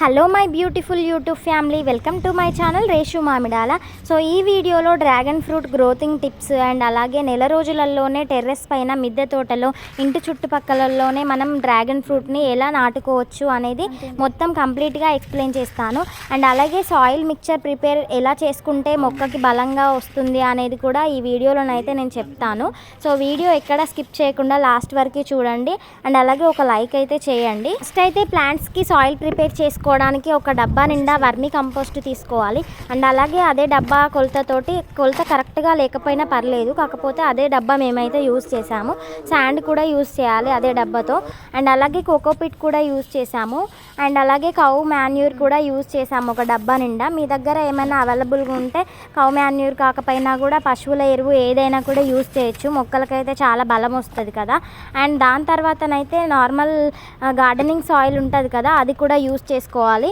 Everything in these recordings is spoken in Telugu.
Hello my beautiful YouTube family, welcome to my channel Reshu Mamidala. So ఈ వీడియోలో dragon fruit growing tips and అలాగే నెల రోజులలోనే టెర్రస్ పైన మిద్దె తోటలో ఇంటి చుట్టుపక్కలలోనే మనం డ్రాగన్ ఫ్రూట్ని ఎలా నాటుకోవచ్చు అనేది మొత్తం కంప్లీట్గా ఎక్స్ప్లెయిన్ చేస్తాను. అండ్ అలాగే సాయిల్ మిక్చర్ ప్రిపేర్ ఎలా చేసుకుంటే మొక్కకి బలంగా వస్తుంది అనేది కూడా ఈ వీడియోలోనైతే నేను చెప్తాను. సో వీడియో ఎక్కడ స్కిప్ చేయకుండా లాస్ట్ వరకు చూడండి అండ్ అలాగే ఒక లైక్ అయితే చేయండి. ఫస్ట్ అయితే ప్లాంట్స్కి సాయిల్ ప్రిపేర్ చేసుకోవడానికి ఒక డబ్బా నిండా వర్మీ కంపోస్ట్ తీసుకోవాలి. అండ్ అలాగే అదే డబ్బా కొలత కరెక్ట్గా లేకపోయినా పర్లేదు, కాకపోతే అదే డబ్బా మేమైతే యూజ్ చేసాము. శాండ్ కూడా యూజ్ చేయాలి అదే డబ్బాతో. అండ్ అలాగే కోకోపిట్ కూడా యూజ్ చేసాము. అండ్ అలాగే కౌ మాన్యూర్ కూడా యూజ్ చేసాము ఒక డబ్బా నిండా. మీ దగ్గర ఏమైనా అవైలబుల్గా ఉంటే కౌ మాన్యూర్ కాకపోయినా కూడా పశువుల ఎరువు ఏదైనా కూడా యూజ్ చేయొచ్చు, మొక్కలకైతే చాలా బలం వస్తుంది కదా. అండ్ దాని తర్వాతనైతే నార్మల్ గార్డెనింగ్ సాయిల్ ఉంటుంది కదా, అది కూడా యూజ్ చేసుకోవాలి.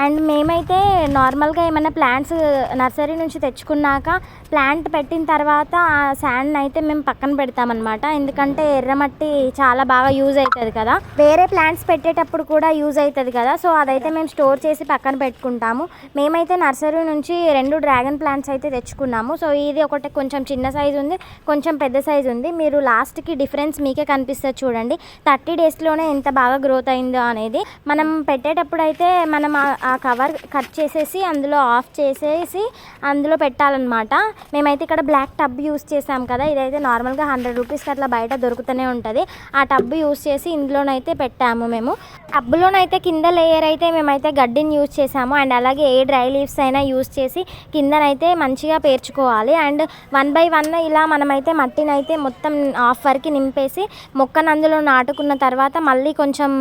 అండ్ మేమైతే నార్మల్గా ఏమైనా ప్లాంట్స్ నర్సరీ నుంచి తెచ్చుకున్నాక ప్లాంట్ పెట్టిన తర్వాత ఆ శాండ్ అయితే మేము పక్కన పెడతామన్నమాట, ఎందుకంటే ఎర్రమట్టి చాలా బాగా యూజ్ అవుతుంది కదా, వేరే ప్లాంట్స్ పెట్టేటప్పుడు కూడా యూజ్ అవుతుంది కదా. సో అదైతే మేము స్టోర్ చేసి పక్కన పెట్టుకుంటాము. మేమైతే నర్సరీ నుంచి 2 డ్రాగన్ ప్లాంట్స్ అయితే తెచ్చుకున్నాము. సో ఇది ఒకటి కొంచెం చిన్న సైజు ఉంది, కొంచెం పెద్ద సైజు ఉంది. మీరు లాస్ట్కి డిఫరెన్స్ మీకే కనిపిస్తుంది చూడండి, 30 డేస్లోనే ఎంత బాగా గ్రోత్ అయిందో అనేది. మనం పెట్టేటప్పుడు అయితే మనం ఆ కవర్ కట్ చేసేసి అందులో ఆఫ్ చేసేసి అందులో పెట్టాలన్నమాట. మేమైతే ఇక్కడ బ్లాక్ టబ్ యూస్ చేసాం కదా, ఇదైతే నార్మల్గా 100 రూపీస్కి అట్లా బయట దొరుకుతూనే ఉంటుంది. ఆ టబ్ యూస్ చేసి ఇందులోనైతే పెట్టాము మేము. టబ్లోనైతే కింద లేయర్ అయితే మేమైతే గడ్డిని యూజ్ చేసాము. అండ్ అలాగే ఏ డ్రై లీవ్స్ అయినా యూజ్ చేసి కిందనైతే మంచిగా పేర్చుకోవాలి. అండ్ 1 by 1 ఇలా మనమైతే మట్టిని అయితే మొత్తం హాఫ్ వరకు నింపేసి మొక్కను అందులో నాటుకున్న తర్వాత మళ్ళీ కొంచెం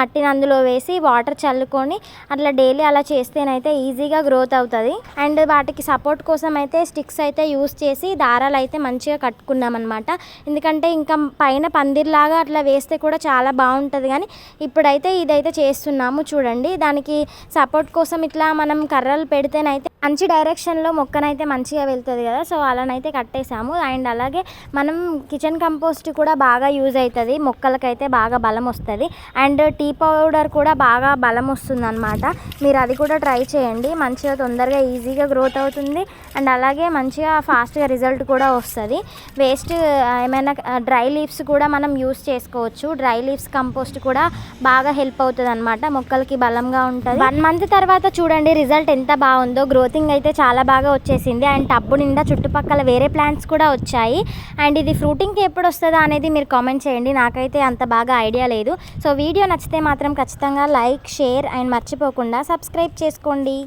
మట్టిని అందులో వేసి వాటర్ చల్లుకొని అట్లా డైలీ అలా చేస్తేనైతే ఈజీగా గ్రోత్ అవుతుంది. అండ్ వాటికి సపోర్ట్ కోసం అయితే స్టిక్స్ అయితే యూజ్ చేసి దారాలు అయితే మంచిగా కట్టుకున్నాం అనమాట. ఎందుకంటే ఇంకా పైన పందిర్లాగా అట్లా వేస్తే కూడా చాలా బాగుంటుంది, కానీ ఇప్పుడైతే ఇదైతే చేస్తున్నాము చూడండి. దానికి సపోర్ట్ కోసం ఇట్లా మనం కర్రలు పెడితేనైతే మంచి డైరెక్షన్లో మొక్కనైతే మంచిగా వెళ్తుంది కదా. సో అలానైతే కట్టేసాము. అండ్ అలాగే మనం కిచెన్ కంపోస్ట్ కూడా బాగా యూజ్ అవుతుంది, మొక్కలకైతే బాగా బలం వస్తుంది. అండ్ టీ పౌడర్ కూడా బాగా బలం వస్తుంది అనమాట. మీరు అది కూడా ట్రై చేయండి, మంచిగా తొందరగా ఈజీగా గ్రోత్ అవుతుంది. అండ్ అలాగే మంచిగా ఫాస్ట్గా రిజల్ట్ కూడా వస్తుంది. వేస్ట్ ఏమైనా డ్రై లీవ్స్ కూడా మనం యూస్ చేసుకోవచ్చు. డ్రై లీవ్స్ కంపోస్ట్ కూడా బాగా హెల్ప్ అవుతుంది అనమాట, మొక్కలకి బలంగా ఉంటుంది. 1 month తర్వాత చూడండి రిజల్ట్ ఎంత బాగుందో, గ్రోతింగ్ అయితే చాలా బాగా వచ్చేసింది. అండ్ టబ్బు నిండా చుట్టుపక్కల వేరే ప్లాంట్స్ కూడా వచ్చాయి. అండ్ ఇది ఫ్రూటింగ్కి ఎప్పుడు వస్తుందా అనేది మీరు కామెంట్ చేయండి, నాకైతే అంత బాగా ఐడియా లేదు. సో వీడియో నచ్చితే మాత్రం ఖచ్చితంగా లైక్, షేర్ అండ్ మర్చిపోకుండా సబ్స్క్రైబ్ చేసుకోండి.